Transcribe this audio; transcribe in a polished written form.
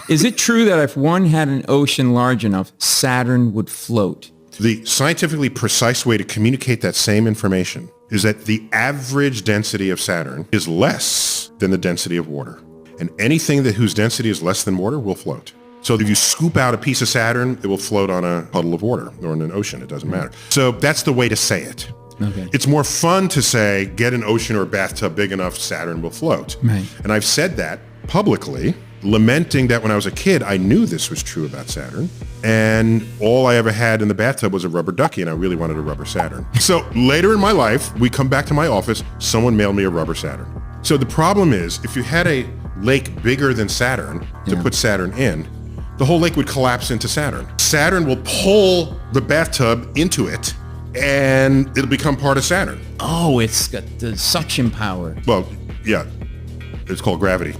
Is it true that if one had an ocean large enough, Saturn would float? The scientifically precise way to communicate that same information is that the average density of Saturn is less than the density of water. And anything whose density is less than water will float. So if you scoop out a piece of Saturn, it will float on a puddle of water or in an ocean. It doesn't matter. So that's the way to say it. Okay. It's more fun to say, get an ocean or a bathtub big enough, Saturn will float. Right. And I've said that publicly, lamenting that when I was a kid, I knew this was true about Saturn. And all I ever had in the bathtub was a rubber ducky, and I really wanted a rubber Saturn. So later in my life, we come back to my office, someone mailed me a rubber Saturn. So the problem is, if you had a lake bigger than Saturn to put Saturn in, the whole lake would collapse into Saturn. Saturn will pull the bathtub into it, and it'll become part of Saturn. Oh, it's got the suction power. Well, yeah, it's called gravity.